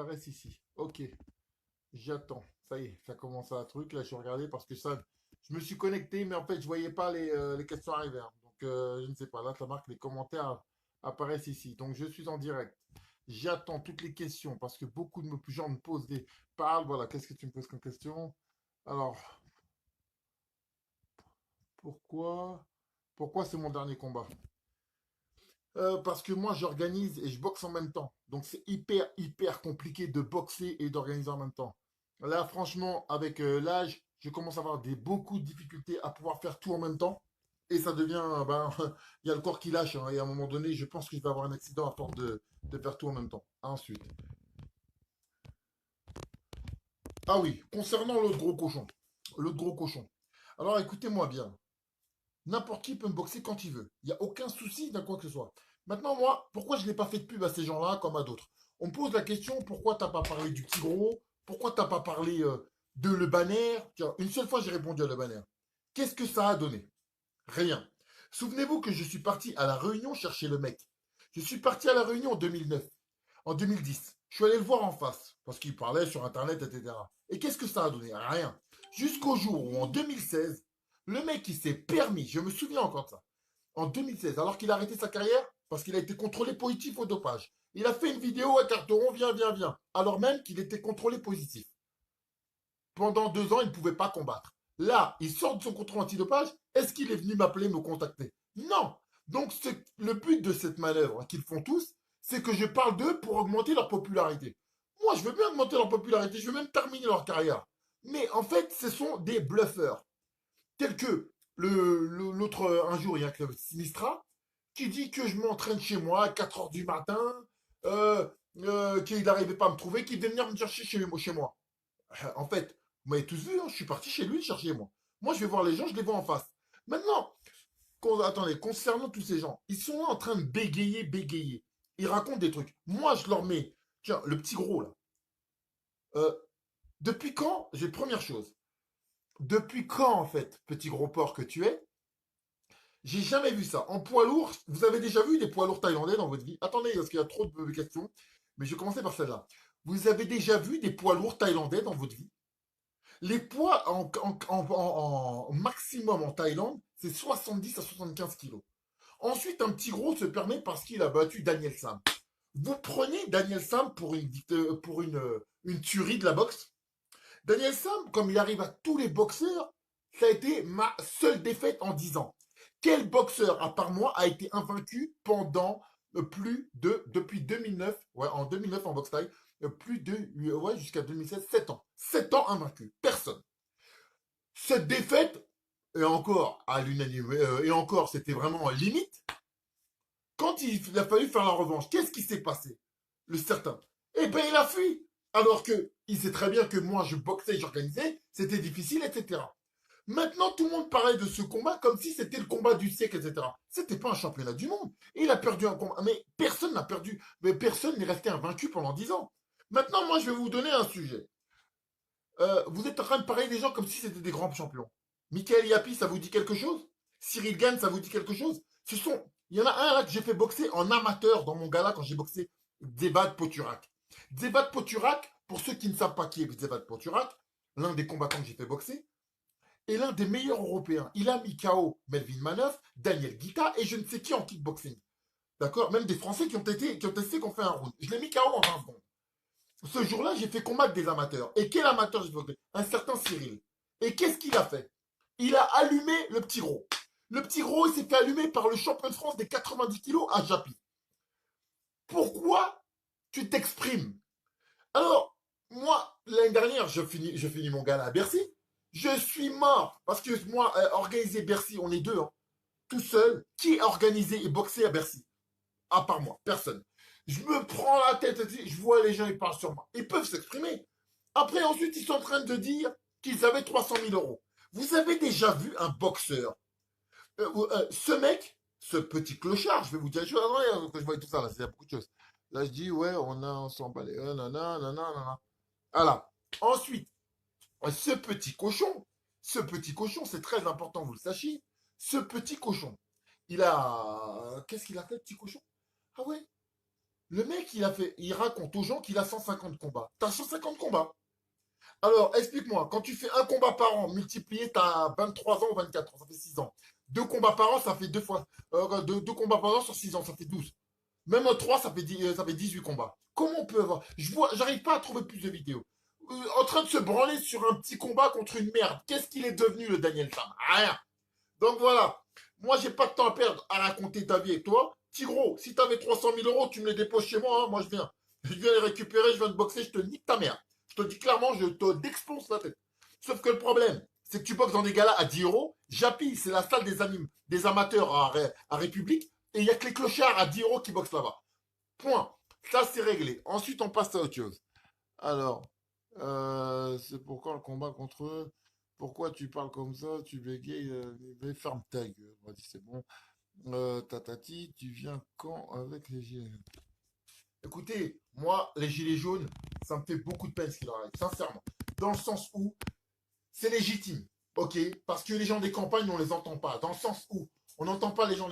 apparaissent ici. Ok, j'attends. Ça y est, ça commence à truc. Là, je regardais parce que ça, je me suis connecté, mais en fait, je voyais pas les questions arriver, hein. Donc, je ne sais pas. Là, ça marque les commentaires apparaissent ici. Donc, je suis en direct. J'attends toutes les questions parce que beaucoup de gens me posent des parlent. Voilà, qu'est-ce que tu me poses comme question? Alors, pourquoi, pourquoi c'est mon dernier combat? Parce que moi, j'organise et je boxe en même temps. Donc, c'est hyper, hyper compliqué de boxer et d'organiser en même temps. Là, franchement, avec l'âge, je commence à avoir beaucoup de difficultés à pouvoir faire tout en même temps. Et ça devient, ben, il y a le corps qui lâche, hein, et à un moment donné, je pense que je vais avoir un accident à force de faire tout en même temps. Ensuite. Ah oui, concernant l'autre gros cochon. L'autre gros cochon. Alors, écoutez-moi bien. N'importe qui peut me boxer quand il veut. Il n'y a aucun souci d'un quoi que ce soit. Maintenant, moi, pourquoi je n'ai pas fait de pub à ces gens-là comme à d'autres? On me pose la question, pourquoi t'as pas parlé du petit gros? Pourquoi t'as pas parlé de Le Banner? Tiens, une seule fois, j'ai répondu à Le Banner. Qu'est-ce que ça a donné? Rien. Souvenez-vous que je suis parti à la Réunion chercher le mec. Je suis parti à la Réunion en 2009, en 2010. Je suis allé le voir en face, parce qu'il parlait sur Internet, etc. Et qu'est-ce que ça a donné? Rien. Jusqu'au jour où, en 2016, le mec, il s'est permis, je me souviens encore de ça, en 2016, alors qu'il a arrêté sa carrière, parce qu'il a été contrôlé positif au dopage. Il a fait une vidéo à Carteron, viens, viens, viens, alors même qu'il était contrôlé positif. Pendant 2 ans, il ne pouvait pas combattre. Là, il sort de son contrôle antidopage. Est-ce qu'il est venu m'appeler, me contacter? Non. Donc, le but de cette manœuvre qu'ils font tous, c'est que je parle d'eux pour augmenter leur popularité. Moi, je veux bien augmenter leur popularité, je veux même terminer leur carrière. Mais en fait, ce sont des bluffeurs. Tels que l'autre, un jour, il y a que Sinistra qui dit que je m'entraîne chez moi à 4 heures du matin, euh, qu'il n'arrivait pas à me trouver, qu'il devait venir me chercher chez moi. En fait, vous m'avez tous vu, hein, je suis parti chez lui chercher moi. Moi, je vais voir les gens, je les vois en face. Maintenant, attendez, concernant tous ces gens, ils sont là en train de bégayer, bégayer. Ils racontent des trucs. Moi, je leur mets, tiens, le petit gros là. Euh, depuis quand, j'ai première chose, depuis quand en fait, petit gros porc que tu es, j'ai jamais vu ça. En poids lourd, vous avez déjà vu des poids lourds thaïlandais dans votre vie? Attendez, parce qu'il y a trop de questions, mais je vais commencer par celle-là. Vous avez déjà vu des poids lourds thaïlandais dans votre vie? Les poids en maximum en Thaïlande, c'est 70 à 75 kilos. Ensuite, un petit gros se permet parce qu'il a battu Daniel Sam. Vous prenez Daniel Sam pour une tuerie de la boxe. Daniel Sam, comme il arrive à tous les boxeurs, ça a été ma seule défaite en 10 ans. Quel boxeur, à part moi, a été invaincu pendant depuis 2009, ouais, en 2009 en boxe thaï, ouais, jusqu'à 2016, 7 ans. 7 ans invaincu. Personne. Cette défaite, et encore à l'unanimité, et encore, c'était vraiment limite. Quand il a fallu faire la revanche, qu'est-ce qui s'est passé? Le certain. Eh ben, il a fui. Alors que il sait très bien que moi, je boxais, j'organisais, c'était difficile, etc. Maintenant, tout le monde parlait de ce combat comme si c'était le combat du siècle, etc. C'était pas un championnat du monde. Il a perdu un combat. Mais personne n'a perdu. Mais personne n'est resté invaincu pendant 10 ans. Maintenant, moi, je vais vous donner un sujet. Vous êtes en train de parler des gens comme si c'était des grands champions. Michael Yapi, ça vous dit quelque chose? Cyril Gann, ça vous dit quelque chose? Il y en a un là que j'ai fait boxer en amateur dans mon gala quand j'ai boxé Dzevad Poturak. Dzevad Poturak, pour ceux qui ne savent pas qui est Dzevad Poturak, l'un des combattants que j'ai fait boxer, est l'un des meilleurs européens. Il a mis KO Melvin Manoff, Daniel Guita et je ne sais qui en kickboxing. D'accord? Même des Français qui ont testé, qui ont fait un round. Je l'ai mis KO en 20 secondes. Ce jour-là, j'ai fait combattre des amateurs. Et quel amateur j'ai fait? Un certain Cyril. Et qu'est-ce qu'il a fait? Il a allumé le petit gros. Le petit gros, il s'est fait allumer par le champion de France des 90 kilos à Japi. Pourquoi tu t'exprimes? Alors, moi, l'année dernière, je finis mon gala à Bercy. Je suis mort. Parce que moi, organiser Bercy, on est deux, hein, tout seul. Qui a organisé et boxé à Bercy? À part moi, personne. Je me prends la tête, je vois les gens, ils parlent sur moi. Ils peuvent s'exprimer. Après, ensuite, ils sont en train de dire qu'ils avaient 300 000 euros. Vous avez déjà vu un boxeur? Ce mec, ce petit clochard, je vais vous dire, que je vois tout ça, là, c'est beaucoup de choses. Là, je dis, ouais, on s'en bat les... nanana, nanana. Voilà. Ensuite, ce petit cochon, c'est très important, vous le sachiez. Ce petit cochon, il a... Qu'est-ce qu'il a fait, le petit cochon? Ah ouais, Le mec, il raconte aux gens qu'il a 150 combats. T'as 150 combats. Alors, explique-moi, quand tu fais un combat par an, multiplié, t'as 23 ans ou 24 ans, ça fait 6 ans. Deux combats par an, ça fait deux fois. Deux combats par an sur 6 ans, ça fait 12. Même 3, ça fait 18 combats. Comment on peut avoir. J'arrive pas à trouver plus de vidéos. En train de se branler sur un petit combat contre une merde. Qu'est-ce qu'il est devenu, le Daniel Sam? Rien. Donc voilà. Moi, j'ai pas de temps à perdre à raconter ta vie avec toi. Tigro, si t'avais 300 000 euros, tu me les déposes chez moi, hein, moi je viens. Je viens les récupérer, je viens de boxer, je te nique ta mère. Je te dis clairement, je te d'explose la tête. Sauf que le problème, c'est que tu boxes dans des galas à 10 euros. Japi, c'est la salle des amateurs à République. Et il n'y a que les clochards à 10 euros qui boxent là-bas. Point. Ça, c'est réglé. Ensuite, on passe à autre chose. Alors, c'est pourquoi le combat contre eux. Pourquoi tu parles comme ça? Tu bégayes. Mais ferme ta gueule. On va dire, c'est bon. Tatati, tu viens quand avec les gilets jaunes? Écoutez, moi, les gilets jaunes, ça me fait beaucoup de peine ce qu'il en arrive, sincèrement. Dans le sens où c'est légitime, ok? Parce que les gens des campagnes, on les entend pas. Dans le sens où on n'entend pas les gens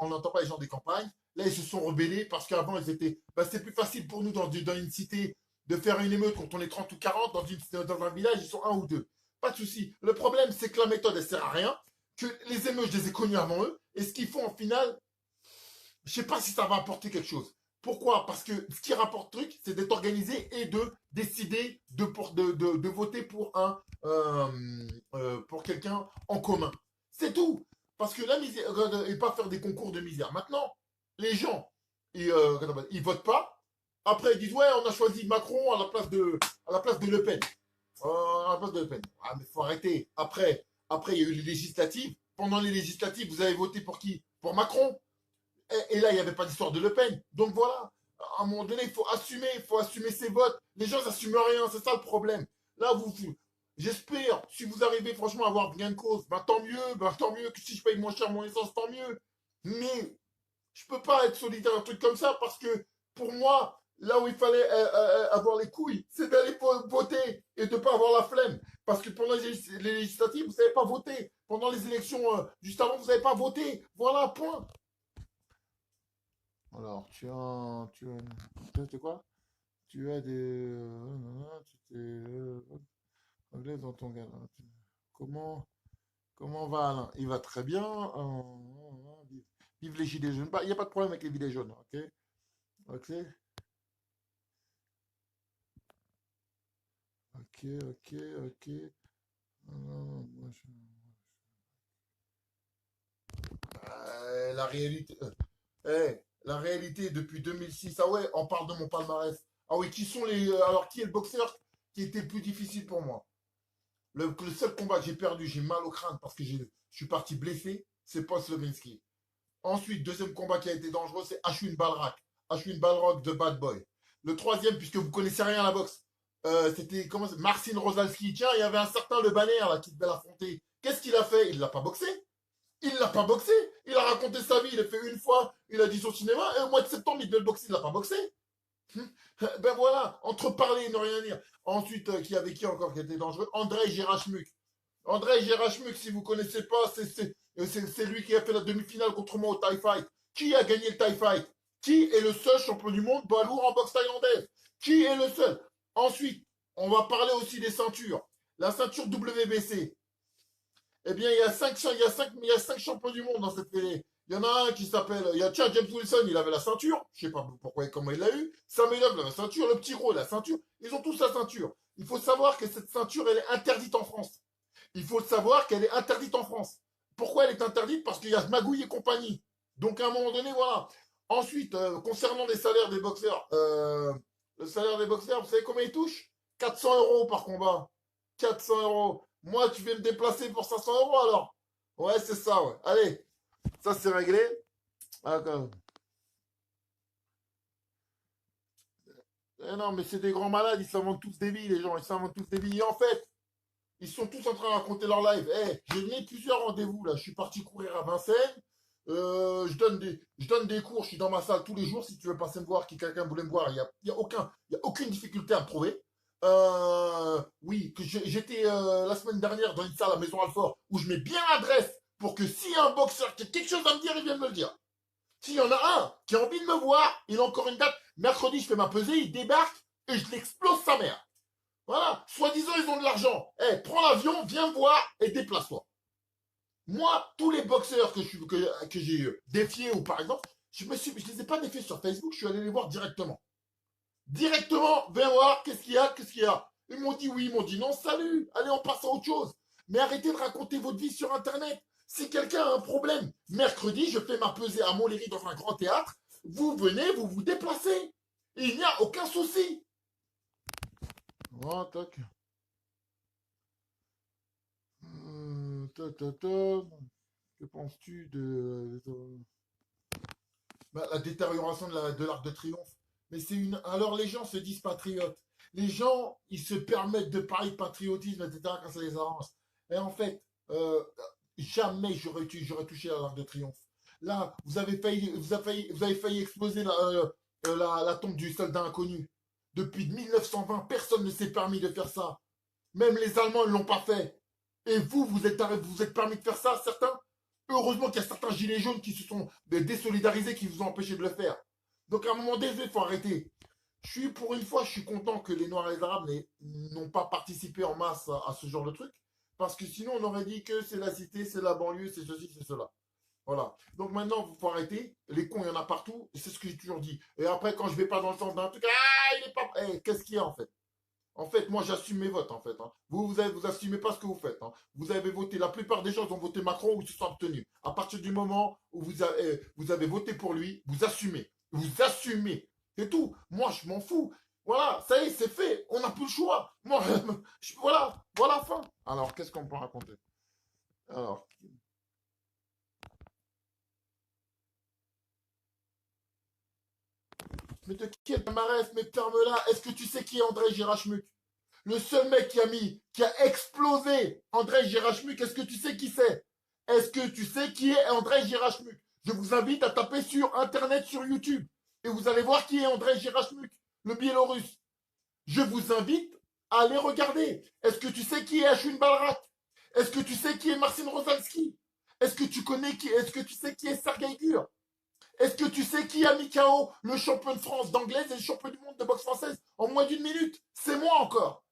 on n'entend pas les gens des campagnes. Là, ils se sont rebellés parce qu'avant, ils étaient. Bah, c'est plus facile pour nous dans une cité de faire une émeute quand on est 30 ou 40. Dans un village, ils sont un ou deux. Pas de souci. Le problème, c'est que la méthode, elle sert à rien. Que les émeutes, je les ai connues avant eux. Et ce qu'ils font, en final, je sais pas si ça va apporter quelque chose. Pourquoi? Parce que ce qui rapporte truc, c'est d'être organisé et de décider de voter pour quelqu'un en commun. C'est tout. Parce que la misère, et pas faire des concours de misère. Maintenant, les gens, ils votent pas. Après, ils disent, ouais, on a choisi Macron à la place de Le Pen. À la place de Le Pen. Ah, mais faut arrêter. Après, il y a eu les législatives. Pendant les législatives, vous avez voté pour qui? Pour Macron. Et là, il n'y avait pas d'histoire de Le Pen. Donc voilà, à un moment donné, il faut assumer ses votes. Les gens n'assument rien, c'est ça le problème. Là, j'espère, si vous arrivez franchement à avoir bien de cause, ben, tant mieux, que si je paye moins cher mon essence, tant mieux. Mais je peux pas être solidaire à un truc comme ça parce que pour moi, là où il fallait avoir les couilles, c'est d'aller voter et de ne pas avoir la flemme. Parce que pendant les législatives, vous n'avez pas voté. Pendant les élections juste avant, vous n'avez pas voté. Voilà, point. Alors, tu as quoi? Tu as tu t'es anglais dans ton gars. Comment, comment va Alain? Il va très bien. Vive, vive les gilets jaunes. Bah, il n'y a pas de problème avec les gilets jaunes, ok? Ok, ok, ok, ok. Moi, la réalité. La réalité depuis 2006. Ah ouais, on parle de mon palmarès. Ah oui, alors, qui est le boxeur qui était le plus difficile pour moi? Le seul combat que j'ai perdu, j'ai mal au crâne parce que je suis parti blessé, c'est Paul Slovinsky. Ensuite, deuxième combat qui a été dangereux, c'est Ashwin Balrak. Ashwin Balrak de Bad Boy. Le troisième, puisque vous connaissez rien à la boxe, c'était comment Marcin Rosalski. Tiens, il y avait un certain Le Banner là qui devait l'affronter. Qu'est-ce qu'il a fait? Il l'a pas boxé. Il l'a pas boxé. Il a raconté sa vie. Il a fait une fois. Il a dit son cinéma. Et au mois de septembre, il devait le boxer. Il l'a pas boxé. Ben voilà, entre parler et ne rien dire. Ensuite, qui avait qui encore qui était dangereux? Andrei Gerashmuk. Andrei Gerashmuk, si vous connaissez pas, c'est lui qui a fait la demi-finale contre moi au Thai Fight. Qui a gagné le Thai Fight? Qui est le seul champion du monde poids lourd en boxe thaïlandaise? Qui est le seul? Ensuite, on va parler aussi des ceintures. La ceinture WBC. Eh bien, il y a cinq champions du monde dans cette télé. Il y en a un qui s'appelle. Tiens, James Wilson, il avait la ceinture. Je sais pas pourquoi et comment il l'a eu. Samuel la ceinture. Le petit gros, la ceinture. Ils ont tous la ceinture. Il faut savoir que cette ceinture, elle est interdite en France. Il faut savoir qu'elle est interdite en France. Pourquoi elle est interdite? Parce qu'il y a Magouille et compagnie. Donc, à un moment donné, voilà. Ensuite, concernant les salaires des boxeurs, le salaire des boxeurs, vous savez combien ils touchent? 400 euros par combat. 400 euros. Moi, tu vais me déplacer pour 500 euros alors? Ouais, c'est ça, ouais. Allez, ça c'est réglé. D'accord. Non, mais c'est des grands malades, ils s'inventent tous des vies, les gens, ils s'inventent tous des vies. Et en fait, ils sont tous en train de raconter leur live. J'ai donné plusieurs rendez-vous là. Je suis parti courir à Vincennes. Je donne des cours. Je suis dans ma salle tous les jours. Si tu veux passer me voir, si quelqu'un voulait me voir, il y a aucune difficulté à me trouver. Oui, que j'étais la semaine dernière dans une salle à Maison Alfort où je mets bien l'adresse pour que s'il y a un boxeur qui a quelque chose à me dire, il vienne me le dire. S'il y en a un qui a envie de me voir, il a encore une date. Mercredi, je fais ma pesée, il débarque et je l'explose sa mère. Voilà, soi-disant, ils ont de l'argent. Eh, prends l'avion, viens me voir et déplace-toi. Moi, tous les boxeurs que j'ai défiés, ou par exemple, je les ai pas défiés sur Facebook, je suis allé les voir directement. Directement, viens voir, qu'est-ce qu'il y a, qu'est-ce qu'il y a. Ils m'ont dit oui, ils m'ont dit non, salut, allez, on passe à autre chose. Mais arrêtez de raconter votre vie sur Internet. Si quelqu'un a un problème, mercredi, je fais ma pesée à Montlhéry dans un grand théâtre, vous venez, vous vous déplacez. Et il n'y a aucun souci. Oh, tac. Que penses-tu de la détérioration de l'Arc de Triomphe? Mais c'est une. Alors les gens se disent patriotes. Les gens, ils se permettent de parler de patriotisme, etc. quand ça les arrange. Et en fait, jamais j'aurais touché à l'Arc de Triomphe. Là, vous avez failli exploser la tombe du soldat inconnu. Depuis 1920, personne ne s'est permis de faire ça. Même les Allemands ne l'ont pas fait. Et vous êtes permis de faire ça, certains? Heureusement qu'il y a certains gilets jaunes qui se sont désolidarisés, qui vous ont empêché de le faire. Donc à un moment donné, il faut arrêter. Pour une fois, je suis content que les Noirs et les Arabes n'ont pas participé en masse à ce genre de truc. Parce que sinon, on aurait dit que c'est la cité, c'est la banlieue, c'est ceci, c'est cela. Voilà. Donc maintenant, il faut arrêter. Les cons, il y en a partout. Et c'est ce que j'ai toujours dit. Et après, quand je vais pas dans le sens d'un truc, ah, il est pas. Qu'est-ce qu'il y a en fait? En fait, moi, j'assume mes votes, en fait. Hein. Vous assumez pas ce que vous faites. Hein. Vous avez voté, la plupart des gens ont voté Macron ou ils se sont abstenus. À partir du moment où vous avez voté pour lui, vous assumez. Vous assumez. C'est tout. Moi, je m'en fous. Voilà, ça y est, c'est fait. On n'a plus le choix. Moi, voilà, fin. Alors, qu'est-ce qu'on peut raconter? Alors, mais de quel palmarès, mais ferme-la. Est-ce que tu sais qui est André Girachmuc? Le seul mec qui a explosé André Girachmuc, est-ce que tu sais qui c'est? Est-ce que tu sais qui est André Girachmuc? Je vous invite à taper sur Internet, sur YouTube, et vous allez voir qui est André Girachmuc, le Biélorusse. Je vous invite à aller regarder. Est-ce que tu sais qui est Ashwin Balrak? Est-ce que tu sais qui est Marcin Rosalski? Est-ce que tu sais qui est Sergei Gur? Est-ce que tu sais qui a mis KO le champion de France d'anglaise et le champion du monde de boxe française en moins d'une minute? C'est moi encore.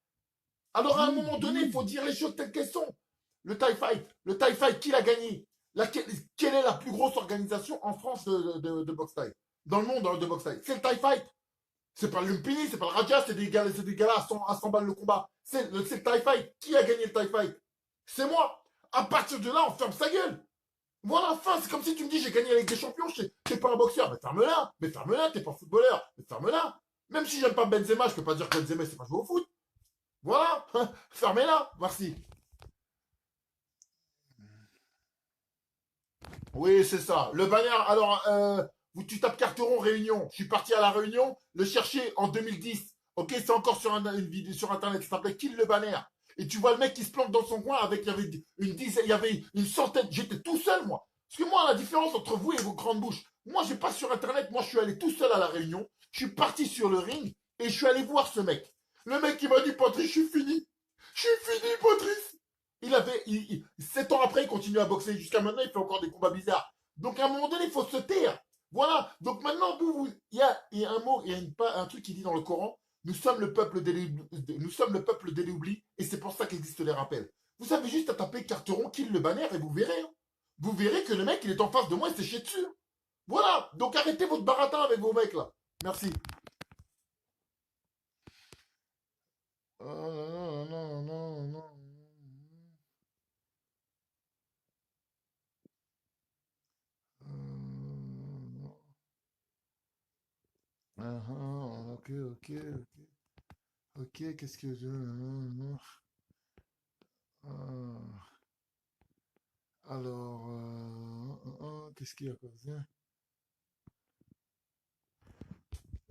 Alors à un moment donné, il faut dire les choses telles qu'elles sont. Le TIE Fight, qui l'a gagné? Quelle est la plus grosse organisation en France de boxe taille? Dans le monde de boxe taille? C'est le TIE Fight. C'est pas le Lumpini, c'est pas le Raja, c'est des gars à 100 balles le combat. C'est le TIE Fight. Qui a gagné le TIE Fight? C'est moi. À partir de là, on ferme sa gueule. Voilà, fin. C'est comme si tu me dis j'ai gagné avec des champions, t'es pas un boxeur. Mais ferme-la, t'es pas footballeur. Mais ferme-la. Même si j'aime pas Benzema, je peux pas dire que Benzema c'est pas jouer au foot. Voilà, fermez-la, merci. Oui, c'est ça. Le banner, alors, tu tapes Carteron Réunion. Je suis parti à la Réunion, le chercher en 2010. Ok, c'est encore sur une vidéo sur Internet. Ça s'appelait Kill le banner. Et tu vois le mec qui se plante dans son coin avec, il y avait une dizaine, il y avait une centaine. J'étais tout seul, moi. Parce que moi, la différence entre vous et vos grandes bouches, moi, j'ai pas sur Internet. Moi, je suis allé tout seul à la Réunion. Je suis parti sur le ring et je suis allé voir ce mec. Le mec qui m'a dit, Patrice, je suis fini. Je suis fini, Patrice. 7 ans après, il continue à boxer. Jusqu'à maintenant, il fait encore des combats bizarres. Donc, à un moment donné, il faut se taire. Voilà. Donc, maintenant, il y a un mot, il y a un truc qui dit dans le Coran. Nous sommes le peuple de l'oubli. Et c'est pour ça qu'existent les rappels. Vous avez juste à taper Carteron, kill le banner et vous verrez. Hein. Vous verrez que le mec, il est en face de moi et c'est chié dessus. Voilà. Donc, arrêtez votre baratin avec vos mecs, là. Merci. Non, non, non, non. Ok, ok, ok. Ok, qu'est-ce que je. Alors, qu'est-ce qu'il y a quoi? Tiens.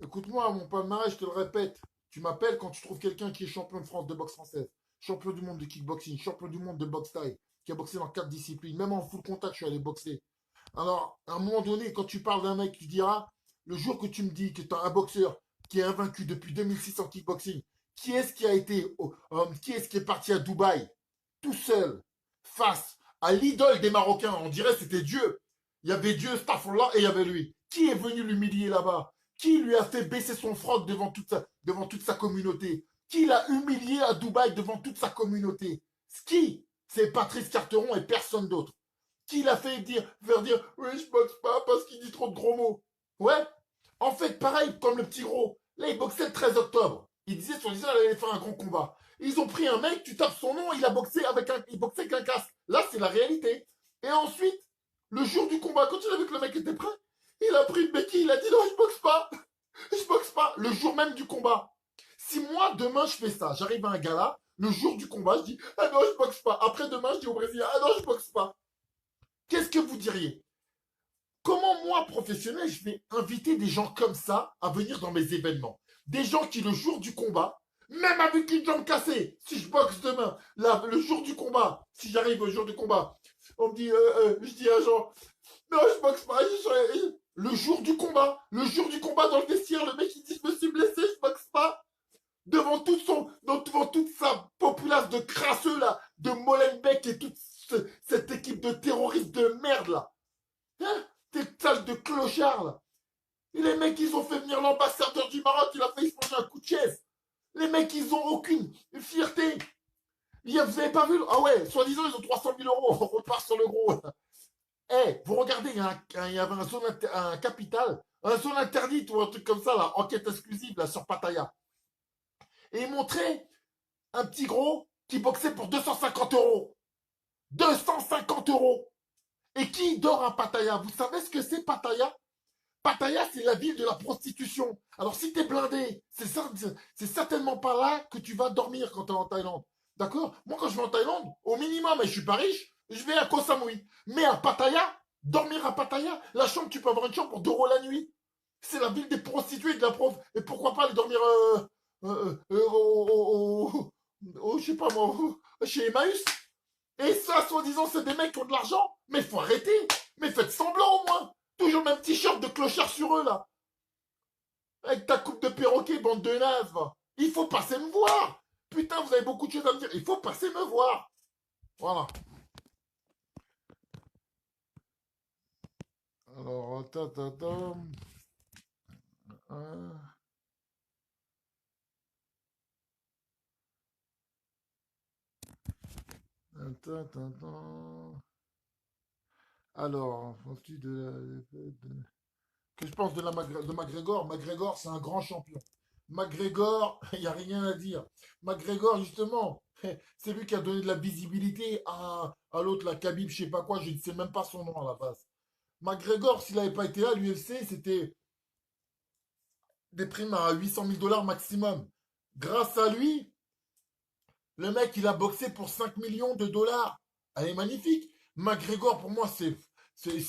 Écoute-moi, mon palmarès, je te le répète. Tu m'appelles quand tu trouves quelqu'un qui est champion de France de boxe française, champion du monde de kickboxing, champion du monde de boxe thaï, qui a boxé dans 4 disciplines. Même en full contact, je suis allé boxer. Alors, à un moment donné, quand tu parles d'un mec, tu diras, le jour que tu me dis que tu as un boxeur qui est invaincu depuis 2006 en kickboxing, qui est-ce qui est parti à Dubaï, tout seul, face à l'idole des Marocains, on dirait que c'était Dieu. Il y avait Dieu, Stafford et il y avait lui. Qui est venu l'humilier là-bas? Qui lui a fait baisser son froc devant toute sa communauté? Qui l'a humilié à Dubaï devant toute sa communauté? Qui? C'est Patrice Carteron et personne d'autre. Qui l'a fait faire dire oui, je boxe pas parce qu'il dit trop de gros mots? Ouais. En fait, pareil comme le petit gros. Là, il boxait le 13 octobre. Il disait sur les qu'il allait faire un grand combat. Ils ont pris un mec, tu tapes son nom, il boxait avec un casque. Là, c'est la réalité. Et ensuite, le jour du combat, quand il a vu que le mec était prêt, il a pris une béquille, il a dit non, je boxe pas. Je boxe pas. Le jour même du combat. Si moi, demain, je fais ça, j'arrive à un gala, le jour du combat, je dis ah non, je boxe pas. Après demain, je dis au Brésilien ah non, je boxe pas. Qu'est-ce que vous diriez? Comment moi, professionnel, je vais inviter des gens comme ça à venir dans mes événements? Des gens qui, le jour du combat, même avec une jambe cassée, si je boxe demain, là, le jour du combat, si j'arrive au jour du combat, on me dit, je dis à Jean, non, je boxe pas, le jour du combat dans le vestiaire, le mec il dit, je me suis blessé, je boxe pas. Devant toute sa populace de crasseux là, de Molenbeek et toute cette équipe de terroristes de merde là. Hein? T'es sale de clochard là. Et les mecs, ils ont fait venir l'ambassadeur du Maroc, il a failli se manger un coup de chaise. Les mecs, ils ont aucune fierté. Vous avez pas vu? Ah ouais, soi-disant, ils ont 300 000 euros. On repart sur le gros. Eh, vous regardez, il y avait un capital, un zone interdite ou un truc comme ça, là, enquête exclusive, là, sur Pattaya. Et ils montraient un petit gros qui boxait pour 250 euros. 250 euros. Et qui dort à Pattaya? Vous savez ce que c'est Pattaya? Pattaya, c'est la ville de la prostitution. Alors, si t'es blindé, c'est certainement pas là que tu vas dormir quand t'es en Thaïlande. D'accord? Moi, quand je vais en Thaïlande, au minimum, et je suis pas riche, je vais à Koh Samui. Mais à Pattaya, dormir à Pattaya, la chambre, tu peux avoir une chambre pour 2 € la nuit. C'est la ville des prostituées de la prof. Et pourquoi pas aller dormir je sais pas moi, chez Emmaüs? Et ça, soi-disant, c'est des mecs qui ont de l'argent. Mais faut arrêter. Mais faites semblant au moins. Toujours le même t-shirt de clochard sur eux, là. Avec ta coupe de perroquet, bande de nazes, va. Il faut passer me voir. Putain, vous avez beaucoup de choses à me dire. Il faut passer me voir. Voilà. Alors, Alors, ensuite que je pense de McGregor. McGregor, c'est un grand champion. McGregor, il n'y a rien à dire. McGregor, justement, c'est lui qui a donné de la visibilité à l'autre, la Khabib, je sais pas quoi, je ne sais même pas son nom à la base. McGregor, s'il n'avait pas été là, l'UFC, c'était des primes à 800 000 $ maximum. Grâce à lui, le mec, il a boxé pour 5 millions de dollars. Elle est magnifique. McGregor, pour moi, c'est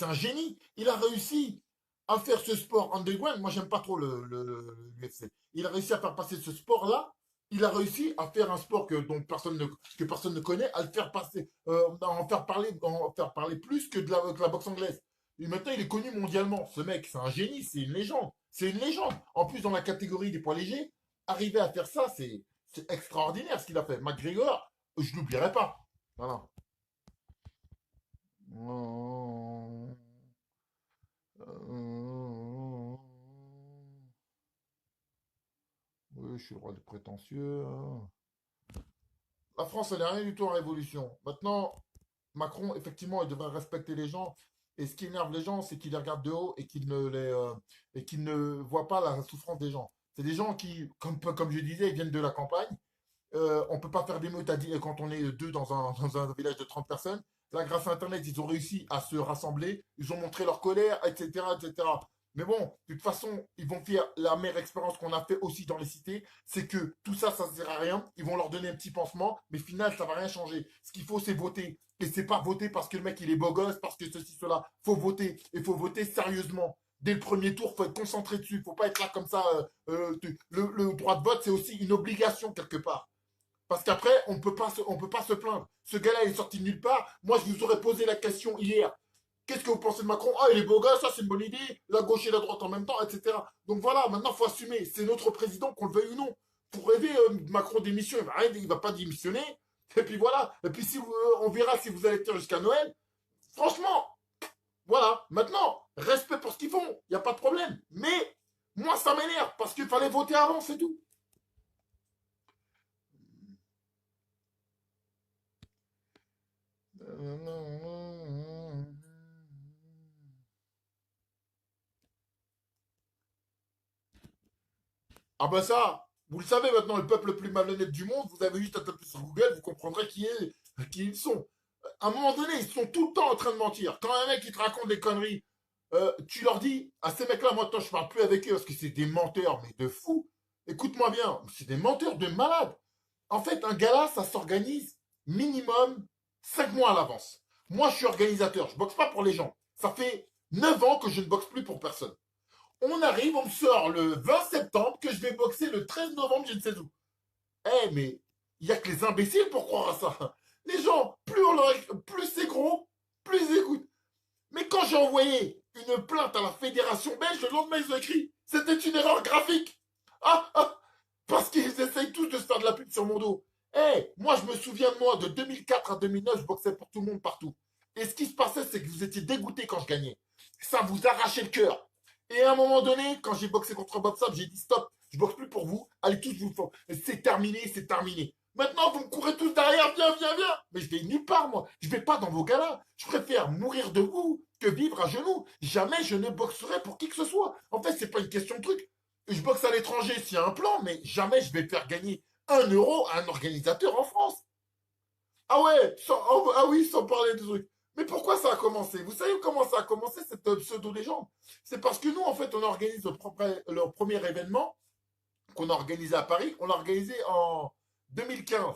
un génie. Il a réussi à faire ce sport underground. Moi, j'aime pas trop l'UFC. Il a réussi à faire passer ce sport-là. Il a réussi à faire un sport que personne ne connaît, à le faire passer, en faire parler plus que que la boxe anglaise. Et maintenant, il est connu mondialement. Ce mec, c'est un génie, c'est une légende. C'est une légende. En plus, dans la catégorie des poids légers, arriver à faire ça, c'est extraordinaire ce qu'il a fait. McGregor, je l'oublierai pas. Voilà. Oh, oui, je suis le roi des prétentieux, hein. La France, elle n'est rien du tout en révolution. Maintenant, Macron, effectivement, il devrait respecter les gens. Et ce qui énerve les gens, c'est qu'il les regarde de haut et qu'il ne voit pas la souffrance des gens. C'est des gens qui, comme je disais, ils viennent de la campagne. On ne peut pas faire des meutes quand on est deux dans un village de 30 personnes. Là, grâce à Internet, ils ont réussi à se rassembler. Ils ont montré leur colère, etc., etc. Mais bon, de toute façon, ils vont faire la meilleure expérience qu'on a fait aussi dans les cités. C'est que tout ça, ça ne sert à rien. Ils vont leur donner un petit pansement. Mais au final, ça ne va rien changer. Ce qu'il faut, c'est voter. Et c'est pas voter parce que le mec, il est beau gosse, parce que ceci, cela. Faut voter. Il faut voter sérieusement. Dès le premier tour, faut être concentré dessus. Faut pas être là comme ça. Le droit de vote, c'est aussi une obligation quelque part. Parce qu'après, on peut pas se plaindre. Ce gars-là, il est sorti de nulle part. Moi, je vous aurais posé la question hier. Qu'est-ce que vous pensez de Macron? Ah, il est beau gars, ça c'est une bonne idée. La gauche et la droite en même temps, etc. Donc voilà, maintenant, il faut assumer. C'est notre président, qu'on le veuille ou non. Pour rêver, Macron démission, il va pas démissionner. Et puis voilà. Et puis si on verra si vous allez tenir jusqu'à Noël. Franchement, voilà. Maintenant, respect pour ce qu'ils font. Il n'y a pas de problème. Mais Moi, ça m'énerve parce qu'il fallait voter avant, c'est tout. Ah bah ça, vous le savez maintenant, le peuple le plus malhonnête du monde, vous avez juste à taper sur Google, vous comprendrez qui ils sont. À un moment donné, ils sont tout le temps en train de mentir. Quand un mec il te raconte des conneries, tu leur dis, à ces mecs-là, moi, je parle plus avec eux parce que c'est des menteurs, mais de fous. Écoute-moi bien, c'est des menteurs de malades. En fait, un gala, ça s'organise minimum 5 mois à l'avance. Moi, je suis organisateur, je boxe pas pour les gens. Ça fait 9 ans que je ne boxe plus pour personne. On arrive, on me sort le 20 septembre que je vais boxer le 13 novembre, je ne sais où. Eh, mais il n'y a que les imbéciles pour croire à ça. Les gens, plus c'est gros, plus ils écoutent. Mais quand j'ai envoyé une plainte à la fédération belge, le lendemain, ils ont écrit c'était une erreur graphique. Ah, ah, parce qu'ils essayent tous de se faire de la pub sur mon dos. Eh, moi, je me souviens de moi, de 2004 à 2009, je boxais pour tout le monde partout. Et ce qui se passait, c'est que vous étiez dégoûtés quand je gagnais. Ça vous arrachait le cœur. Et à un moment donné, quand j'ai boxé contre Bob Sapp, j'ai dit stop, je boxe plus pour vous, allez tous vous faire. C'est terminé, c'est terminé. Maintenant, vous me courez tous derrière, viens, viens, viens. Mais je vais nulle part, moi. Je vais pas dans vos galas. Je préfère mourir de vous que vivre à genoux. Jamais je ne boxerai pour qui que ce soit. En fait, c'est pas une question de truc. Je boxe à l'étranger s'il y a un plan, mais jamais je vais faire gagner 1 euro à un organisateur en France. Ah ouais, ah oui, sans parler de trucs. Mais pourquoi ça a commencé? Vous savez comment ça a commencé, cette pseudo-légende? C'est parce que nous, en fait, on organise le premier événement qu'on a organisé à Paris. On l'a organisé en 2015.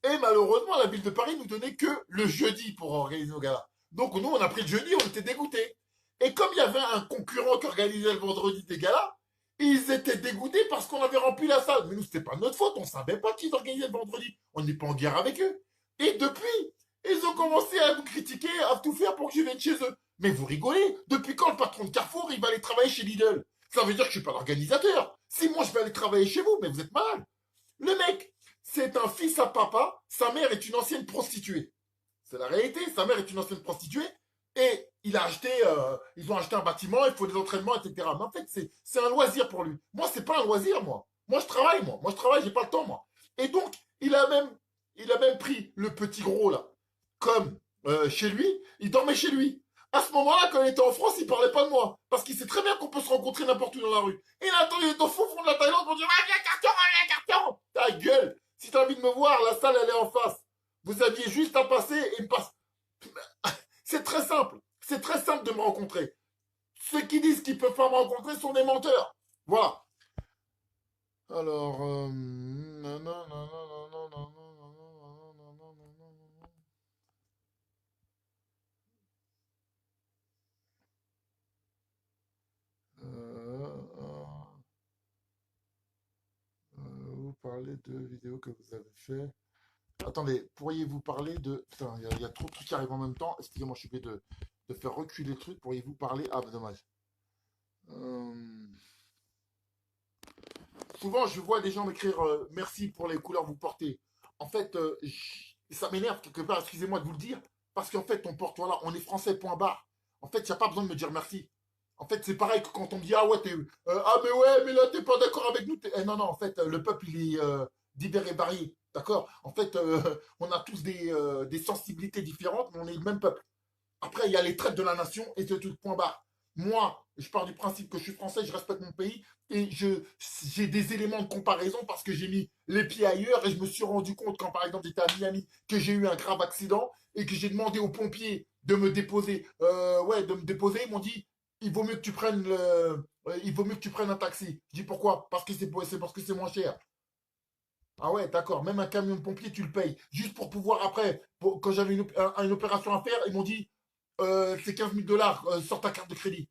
Et malheureusement, la ville de Paris nous donnait que le jeudi pour organiser nos galas. Donc nous, on a pris le jeudi, on était dégoûtés. Et comme il y avait un concurrent qui organisait le vendredi des galas, ils étaient dégoûtés parce qu'on avait rempli la salle. Mais nous, c'était pas notre faute, on savait pas qu'ils organisaient le vendredi. On n'est pas en guerre avec eux. Et depuis, ils ont commencé à nous critiquer, à tout faire pour que je vienne chez eux. Mais vous rigolez, depuis quand le patron de Carrefour, il va aller travailler chez Lidl? Ça veut dire que je suis pas l'organisateur. Si moi je vais aller travailler chez vous, mais vous êtes malade. Le mec, c'est un fils à papa, sa mère est une ancienne prostituée. C'est la réalité, sa mère est une ancienne prostituée et ils ont acheté un bâtiment, il faut des entraînements, etc. Mais en fait, c'est un loisir pour lui. Moi, c'est pas un loisir, moi. Moi, je travaille, moi. Moi, je travaille, j'ai pas le temps, moi. Et donc, il a même pris le petit gros, là, comme chez lui, il dormait chez lui. À ce moment-là, quand il était en France, il parlait pas de moi. Parce qu'il sait très bien qu'on peut se rencontrer n'importe où dans la rue. Et là, attends, il est au fond de la Thaïlande pour dire ah, viens, carton, viens, carton. Ta gueule. Si t'as envie de me voir, la salle, elle est en face. Vous aviez juste à passer et me passer. C'est très simple. C'est très simple de me rencontrer. Ceux qui disent qu'ils peuvent pas me rencontrer sont des menteurs. Voilà. Alors, vous parlez de vidéos que vous avez fait. Attendez, pourriez-vous parler de. Putain, il y a trop de trucs qui arrivent en même temps. Excusez-moi, je suis obligé de faire reculer le truc. Pourriez-vous parler. Ah, bah, dommage. Euh, Souvent, je vois des gens m'écrire merci pour les couleurs que vous portez. En fait, ça m'énerve quelque part, excusez-moi de vous le dire, parce qu'en fait, on porte, voilà, on est français, point barre. En fait, il n'y a pas besoin de me dire merci. En fait, c'est pareil que quand on me dit ah ouais, ah mais ouais, mais là, t'es pas d'accord avec nous. Non, non, en fait, le peuple, il est divers et varié. D'accord. En fait, on a tous des sensibilités différentes, mais on est le même peuple. Après, il y a les traites de la nation et c'est tout, point barre. Moi, je pars du principe que je suis français, je respecte mon pays et j'ai des éléments de comparaison parce que j'ai mis les pieds ailleurs et je me suis rendu compte quand, par exemple, j'étais à Miami, que j'ai eu un grave accident et que j'ai demandé aux pompiers de me déposer. Ouais, de me déposer. Ils m'ont dit, il vaut mieux que tu prennes un taxi. Je dis pourquoi? Parce que c'est parce que c'est moins cher. Ah ouais, d'accord. Même un camion de pompier, tu le payes. Juste pour pouvoir après, quand j'avais une opération à faire, ils m'ont dit, c'est 15 000 dollars, sors ta carte de crédit.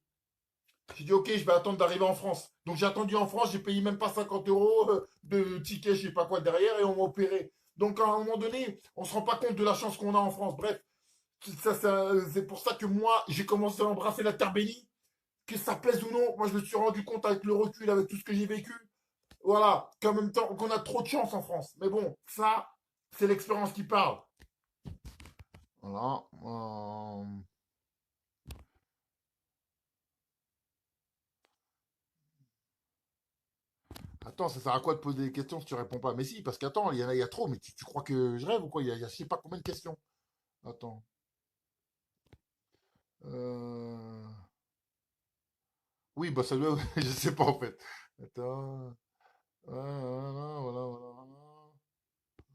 J'ai dit, ok, je vais attendre d'arriver en France. Donc j'ai attendu en France, j'ai payé même pas 50 euros de ticket, je sais pas quoi derrière, et on m'a opéré. Donc à un moment donné, on se rend pas compte de la chance qu'on a en France. Bref, c'est pour ça que moi, j'ai commencé à embrasser la terre bénie. Que ça plaise ou non, moi je me suis rendu compte avec le recul, avec tout ce que j'ai vécu, voilà, qu'en même temps, qu'on a trop de chance en France. Mais bon, ça, c'est l'expérience qui parle. Voilà. Attends, ça sert à quoi de poser des questions si tu réponds pas? Mais si, parce qu'attends, il y a trop, mais tu crois que je rêve ou quoi? Il y a je sais pas combien de questions. Attends. Euh... Oui, bah ça doit... je sais pas en fait. Attends. Voilà, voilà, voilà.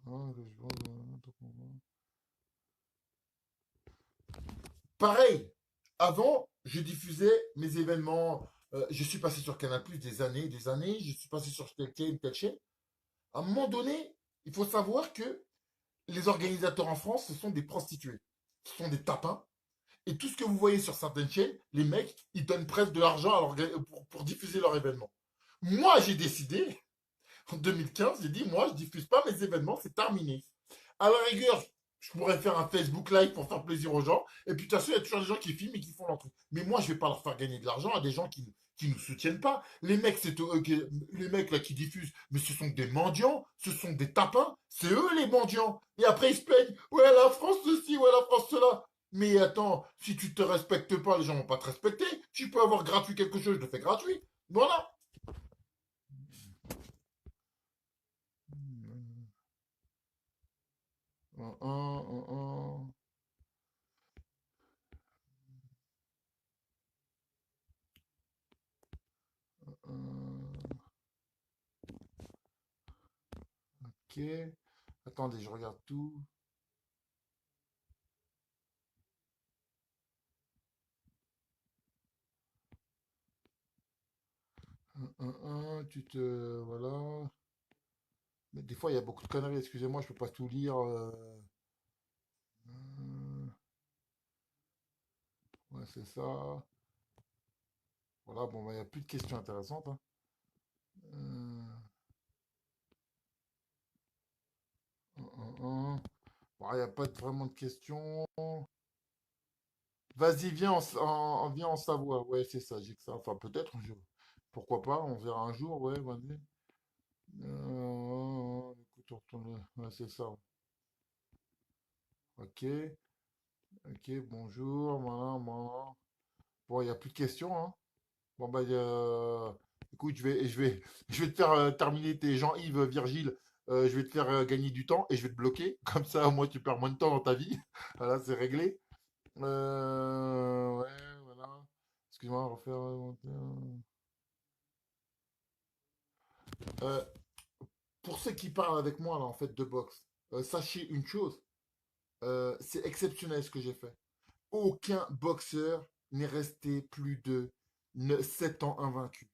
Ah, que je vois, pareil, avant, je diffusais mes événements. Je suis passé sur Canal Plus des années. Je suis passé sur telle chaîne. À un moment donné, il faut savoir que les organisateurs en France, ce sont des prostituées. Ce sont des tapins. Et tout ce que vous voyez sur certaines chaînes, les mecs, ils donnent presque de l'argent pour diffuser leur événement. Moi, j'ai décidé, en 2015, j'ai dit, moi, je diffuse pas mes événements, c'est terminé. À la rigueur, je pourrais faire un Facebook Live pour faire plaisir aux gens. Et puis, de toute façon, il y a toujours des gens qui filment et qui font leur truc. Mais moi, je vais pas leur faire gagner de l'argent à des gens qui nous soutiennent pas. Les mecs là qui diffusent, mais ce sont des mendiants, ce sont des tapins, c'est eux les mendiants. Et après, ils se plaignent. Ouais, la France ceci, ouais, la France cela. Mais attends, si tu te respectes pas, les gens vont pas te respecter. Tu peux avoir gratuit quelque chose, je le fais gratuit. Voilà. Ok. Attendez, je regarde tout. Tu te. Voilà. Mais des fois, il y a beaucoup de conneries, excusez-moi, je peux pas tout lire. Ouais, c'est ça. Voilà, bon, bah, il n'y a plus de questions intéressantes, hein. Euh, bon, il n'y a pas vraiment de questions. Vas-y, viens en savoir. Ouais, c'est ça, j'ai que ça. Enfin, peut-être un jour. Pourquoi pas, on verra un jour, ouais, vas-y. Écoute, on retourne. Ouais, c'est ça. Ok, ok, bonjour, voilà, voilà. Bon, il n'y a plus de questions, hein. Bon, bah, écoute, je vais te faire terminer tes Jean-Yves Virgile. Je vais te faire gagner du temps et je vais te bloquer. Comme ça, au moins, tu perds moins de temps dans ta vie. Voilà, c'est réglé. Ouais, voilà. Excuse-moi, refaire. Euh, pour ceux qui parlent avec moi, là, en fait, de boxe, sachez une chose. C'est exceptionnel ce que j'ai fait. Aucun boxeur n'est resté plus de 7 ans invaincu.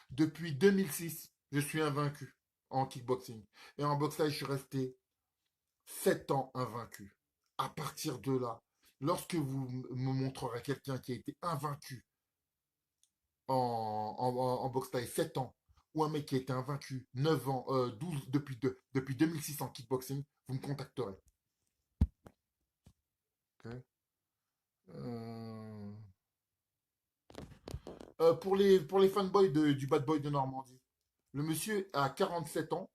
Depuis 2006, je suis invaincu en kickboxing. Et en boxe je suis resté 7 ans invaincu. À partir de là, lorsque vous me montrerez quelqu'un qui a été invaincu en boxe thaï 7 ans, ou un mec qui a été invaincu 9 ans, 12 depuis 2006 en kickboxing, vous me contacterez. Ok. Euh, pour les fanboys du Bad Boy de Normandie, le monsieur a 47 ans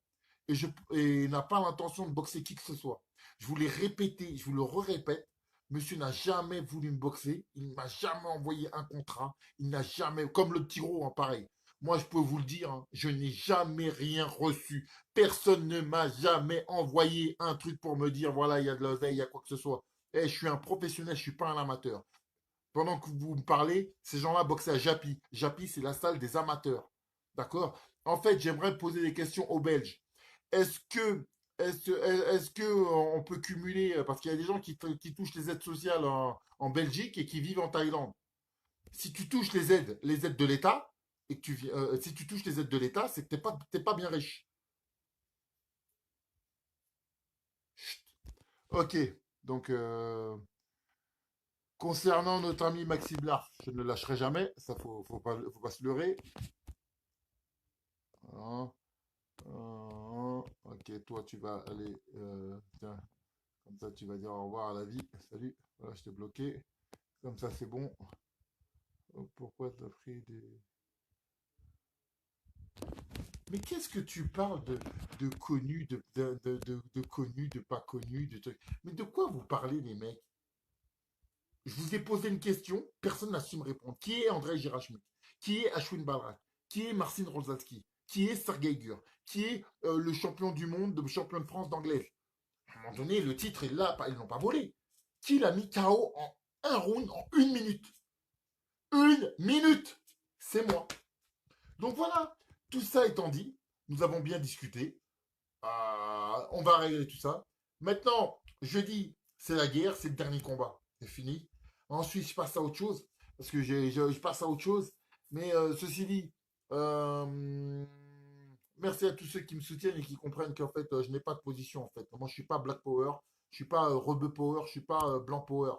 et n'a pas l'intention de boxer qui que ce soit. Je vous l'ai répété, je vous le répète, monsieur n'a jamais voulu me boxer, il ne m'a jamais envoyé un contrat, il n'a jamais, comme le petit gros, hein, pareil. Moi, je peux vous le dire, hein, je n'ai jamais rien reçu. Personne ne m'a jamais envoyé un truc pour me dire, voilà, il y a de l'oseille, il y a quoi que ce soit. Et je suis un professionnel, je ne suis pas un amateur. Pendant que vous me parlez, ces gens-là boxaient à Japi. Japi, c'est la salle des amateurs. D'accord? En fait, j'aimerais poser des questions aux Belges. Est-ce que, est-ce que on peut cumuler, parce qu'il y a des gens qui touchent les aides sociales en Belgique et qui vivent en Thaïlande. Si tu touches les aides de l'État, et que si tu touches les aides de l'État, c'est que t'es pas bien riche. Chut. Ok. Donc, concernant notre ami Maxime Blarf, je ne le lâcherai jamais. Ça, faut pas se leurrer. Voilà. Ok, toi, tu vas aller. Tiens, comme ça, tu vas dire au revoir à la vie. Salut. Voilà, je t'ai bloqué. Comme ça, c'est bon. Oh, pourquoi t'as pris des. Mais qu'est-ce que tu parles de connus, de connus, de pas connus, de trucs. Mais de quoi vous parlez, les mecs? Je vous ai posé une question, personne n'a su me répondre. Qui est André Girachmi? Qui est Ashwin Balrak? Qui est Marcin Rozalski? qui est Sergei Gur, qui est le champion du monde, le champion de France d'anglaise. À un moment donné, le titre, ils l'ont pas volé. Qui l'a mis KO en un round, en 1 minute? 1 minute! C'est moi. Donc voilà, tout ça étant dit, nous avons bien discuté. On va régler tout ça. Maintenant, jeudi, c'est la guerre, c'est le dernier combat. C'est fini. Ensuite, je passe à autre chose. Parce que je passe à autre chose. Mais ceci dit, euh, merci à tous ceux qui me soutiennent et qui comprennent qu'en fait, je n'ai pas de position. En fait, moi, je suis pas Black Power, je suis pas Rebeu Power, je suis pas Blanc Power.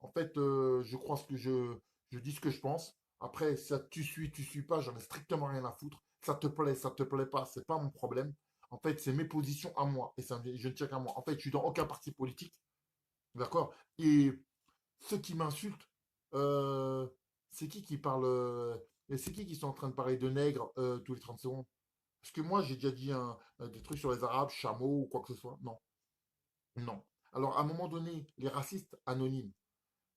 En fait, je crois ce que je dis ce que je pense. Après, ça, tu suis pas, j'en ai strictement rien à foutre. Ça te plaît pas, c'est pas mon problème. En fait, c'est mes positions à moi. Et ça, je ne tiens qu'à moi. En fait, je suis dans aucun parti politique. D'accord? Et ceux qui m'insultent, euh, c'est qui parle et c'est qui sont en train de parler de nègres tous les 30 secondes? Parce que moi, j'ai déjà dit des trucs sur les Arabes, chameaux ou quoi que ce soit. Non, non. Alors, à un moment donné, les racistes anonymes,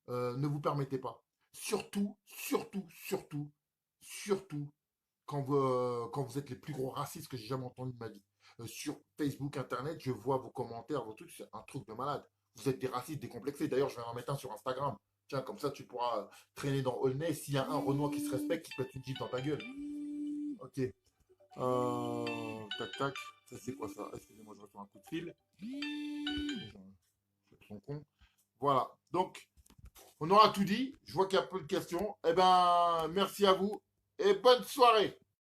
ne vous permettez pas. Surtout, surtout, surtout, surtout, quand vous êtes les plus gros racistes que j'ai jamais entendu de ma vie. Sur Facebook, Internet, je vois vos commentaires, vos trucs, c'est un truc de malade. Vous êtes des racistes décomplexés. D'ailleurs, je vais en mettre un sur Instagram. Tiens, comme ça, tu pourras traîner dans Aulnay. S'il y a un Renoir qui se respecte, qui peut être une gifle dans ta gueule. Ok. Tac, tac. Ça, c'est quoi ça? Excusez-moi, je reçois un coup de fil. Je son con. Voilà. Donc, on aura tout dit. Je vois qu'il y a peu de questions. Eh ben, merci à vous et bonne soirée.